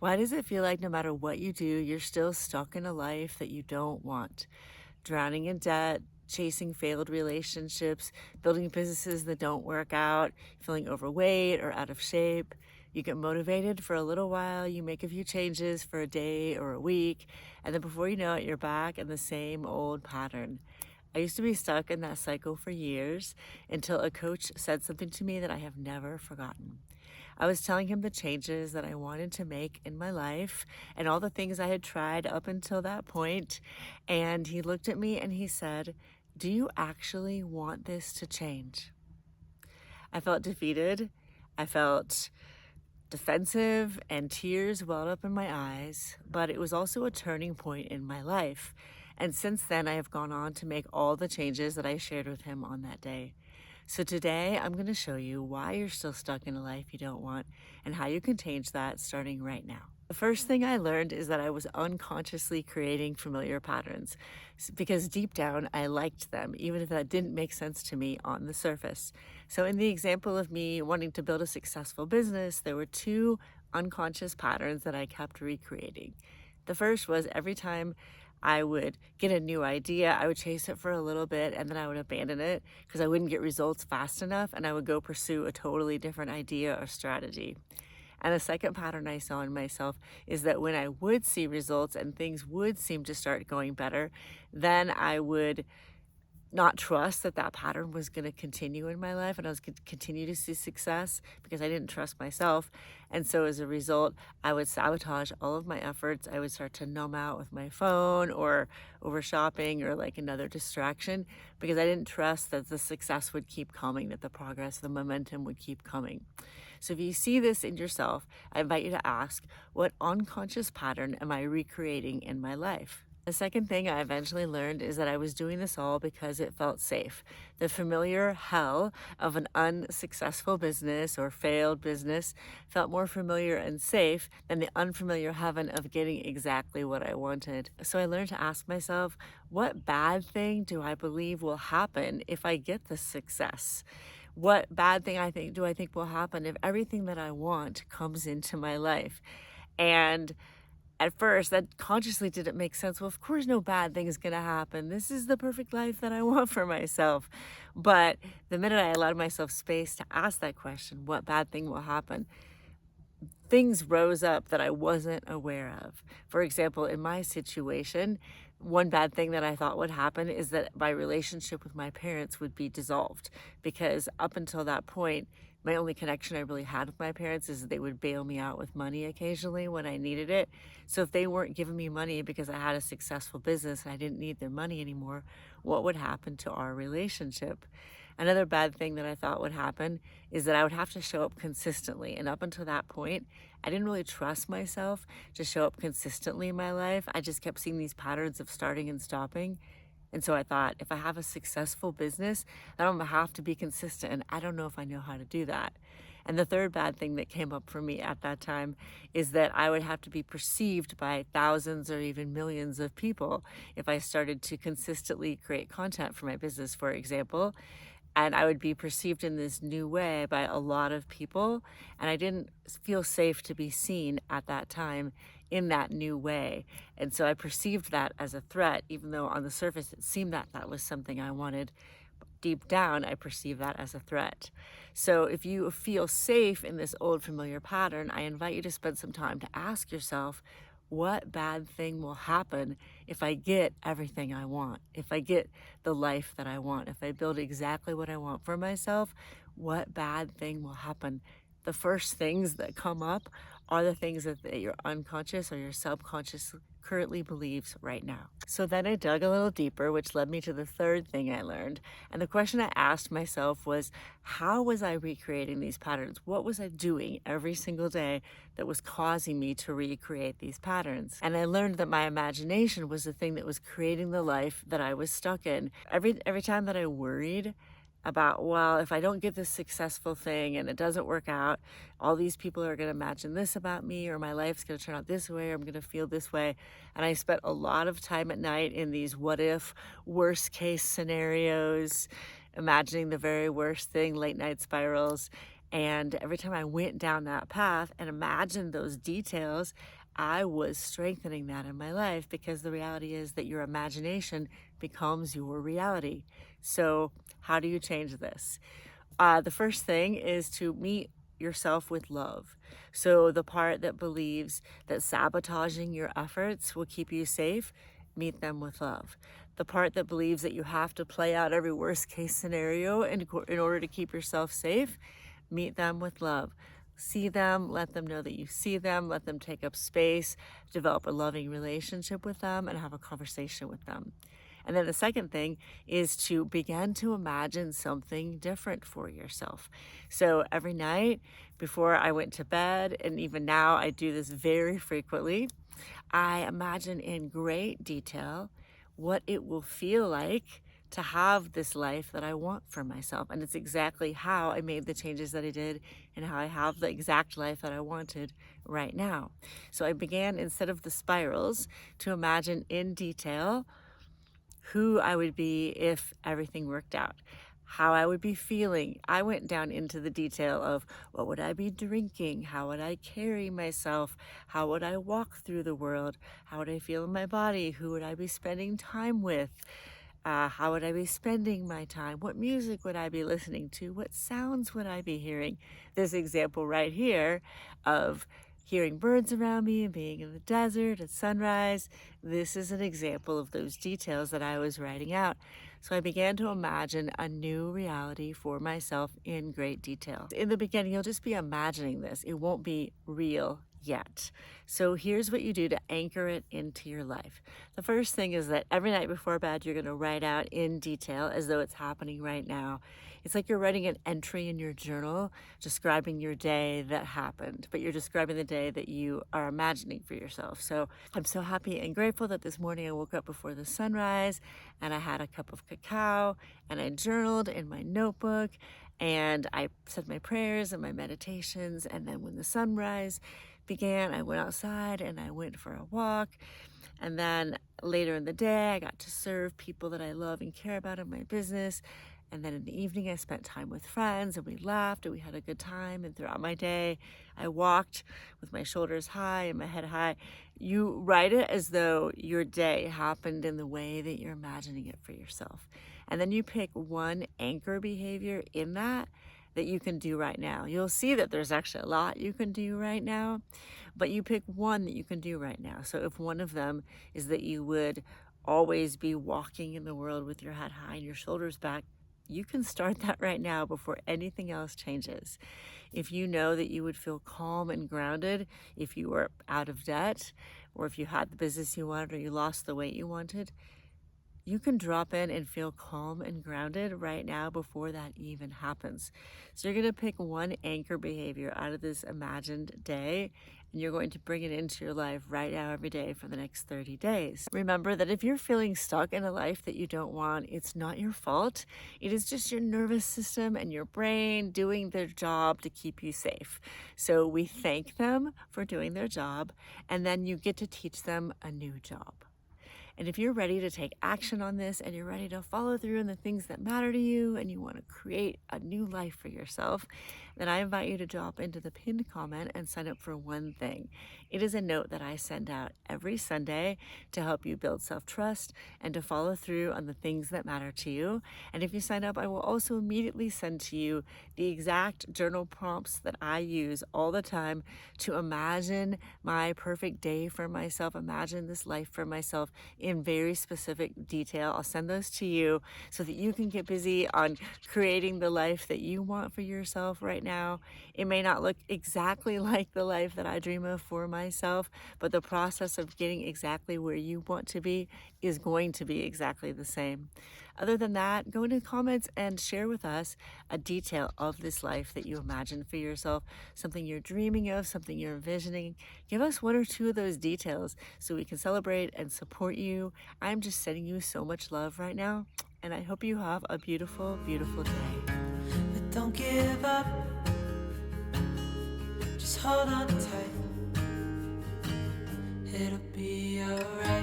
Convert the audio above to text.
Why does it feel like no matter what you do, you're still stuck in a life that you don't want? Drowning in debt, chasing failed relationships, building businesses that don't work out, feeling overweight or out of shape. You get motivated for a little while, you make a few changes for a day or a week, and then before you know it, you're back in the same old pattern. I used to be stuck in that cycle for years until a coach said something to me that I have never forgotten. I was telling him the changes that I wanted to make in my life and all the things I had tried up until that point. And he looked at me and he said, "Do you actually want this to change?" I felt defeated. I felt defensive and tears welled up in my eyes, but it was also a turning point in my life. And since then, I have gone on to make all the changes that I shared with him on that day. So today, I'm going to show you why you're still stuck in a life you don't want and how you can change that starting right now. The first thing I learned is that I was unconsciously creating familiar patterns because deep down I liked them, even if that didn't make sense to me on the surface. So, in the example of me wanting to build a successful business, there were two unconscious patterns that I kept recreating. The first was every time I would get a new idea, I would chase it for a little bit and then I would abandon it because I wouldn't get results fast enough and I would go pursue a totally different idea or strategy. And the second pattern I saw in myself is that when I would see results and things would seem to start going better, then I would not trust that that pattern was going to continue in my life and I was going to continue to see success because I didn't trust myself. And so as a result, I would sabotage all of my efforts. I would start to numb out with my phone or over shopping or like another distraction because I didn't trust that the success would keep coming, that the progress, the momentum would keep coming. So if you see this in yourself, I invite you to ask, what unconscious pattern am I recreating in my life? The second thing I eventually learned is that I was doing this all because it felt safe. The familiar hell of an unsuccessful business or failed business felt more familiar and safe than the unfamiliar heaven of getting exactly what I wanted. So I learned to ask myself, what bad thing do I believe will happen if I get the success? What bad thing do I think will happen if everything that I want comes into my life? And at first, that consciously didn't make sense. Well, of course, no bad thing is going to happen. This is the perfect life that I want for myself. But the minute I allowed myself space to ask that question, what bad thing will happen? Things rose up that I wasn't aware of. For example, in my situation, one bad thing that I thought would happen is that my relationship with my parents would be dissolved because up until that point, my only connection I really had with my parents is that they would bail me out with money occasionally when I needed it. So if they weren't giving me money because I had a successful business and I didn't need their money anymore, what would happen to our relationship? Another bad thing that I thought would happen is that I would have to show up consistently. And up until that point, I didn't really trust myself to show up consistently in my life. I just kept seeing these patterns of starting and stopping. And so I thought, if I have a successful business, then I'm gonna have to be consistent. And I don't know if I know how to do that. And the third bad thing that came up for me at that time is that I would have to be perceived by thousands or even millions of people if I started to consistently create content for my business, for example. And I would be perceived in this new way by a lot of people. And I didn't feel safe to be seen at that time in that new way. And so I perceived that as a threat, even though on the surface it seemed that that was something I wanted. Deep down, I perceive that as a threat. So if you feel safe in this old familiar pattern, I invite you to spend some time to ask yourself, what bad thing will happen if I get everything I want? If I get the life that I want? If I build exactly what I want for myself, what bad thing will happen? The first things that come up are the things that your unconscious or your subconscious currently believes right now. So then I dug a little deeper, which led me to the third thing I learned. And the question I asked myself was, how was I recreating these patterns? What was I doing every single day that was causing me to recreate these patterns? And I learned that my imagination was the thing that was creating the life that I was stuck in. Every time that I worried about, well, if I don't get this successful thing and it doesn't work out, all these people are going to imagine this about me, or my life's going to turn out this way, or I'm going to feel this way. And I spent a lot of time at night in these what if, worst case scenarios, imagining the very worst thing, late night spirals. And every time I went down that path and imagined those details, I was strengthening that in my life, because the reality is that your imagination becomes your reality. So, how do you change this? The first thing is to meet yourself with love. So, the part that believes that sabotaging your efforts will keep you safe, meet them with love. The part that believes that you have to play out every worst case scenario in order to keep yourself safe, meet them with love. See them, let them know that you see them, let them take up space, develop a loving relationship with them, and have a conversation with them. And then the second thing is to begin to imagine something different for yourself. So every night before I went to bed, and even now I do this very frequently, I imagine in great detail what it will feel like to have this life that I want for myself. And it's exactly how I made the changes that I did and how I have the exact life that I wanted right now. So I began, instead of the spirals, to imagine in detail who I would be if everything worked out, how I would be feeling. I went down into the detail of what would I be drinking, how would I carry myself, how would I walk through the world, how would I feel in my body, who would I be spending time with, how would I be spending my time, what music would I be listening to, what sounds would I be hearing. This example right here of hearing birds around me and being in the desert at sunrise, this is an example of those details that I was writing out. So I began to imagine a new reality for myself in great detail. In the beginning, you'll just be imagining this. It won't be real yet. So here's what you do to anchor it into your life. The first thing is that every night before bed, you're going to write out in detail as though it's happening right now. It's like you're writing an entry in your journal describing your day that happened, but you're describing the day that you are imagining for yourself. So I'm so happy and grateful that this morning I woke up before the sunrise and I had a cup of cacao and I journaled in my notebook and I said my prayers and my meditations. And then when the sunrise began, I went outside and I went for a walk. And then later in the day, I got to serve people that I love and care about in my business. And then in the evening, I spent time with friends and we laughed and we had a good time. And throughout my day, I walked with my shoulders high and my head high. You write it as though your day happened in the way that you're imagining it for yourself. And then you pick one anchor behavior in that you can do right now. You'll see that there's actually a lot you can do right now, but you pick one that you can do right now. So if one of them is that you would always be walking in the world with your head high and your shoulders back, you can start that right now before anything else changes. If you know that you would feel calm and grounded if you were out of debt, or if you had the business you wanted, or you lost the weight you wanted, you can drop in and feel calm and grounded right now before that even happens. So you're going to pick one anchor behavior out of this imagined day, and you're going to bring it into your life right now every day for the next 30 days. Remember that if you're feeling stuck in a life that you don't want, it's not your fault. It is just your nervous system and your brain doing their job to keep you safe. So we thank them for doing their job, and then you get to teach them a new job. And if you're ready to take action on this and you're ready to follow through on the things that matter to you and you want to create a new life for yourself, then I invite you to drop into the pinned comment and sign up for one thing. It is a note that I send out every Sunday to help you build self-trust and to follow through on the things that matter to you. And if you sign up, I will also immediately send to you the exact journal prompts that I use all the time to imagine my perfect day for myself, imagine this life for myself in very specific detail. I'll send those to you so that you can get busy on creating the life that you want for yourself right now. It may not look exactly like the life that I dream of for myself, but the process of getting exactly where you want to be is going to be exactly the same. Other than that, go into the comments and share with us a detail of this life that you imagine for yourself, something you're dreaming of, something you're envisioning. Give us one or two of those details so we can celebrate and support you. I'm just sending you so much love right now, and I hope you have a beautiful, beautiful day. But don't give up, just hold on tight, it'll be alright.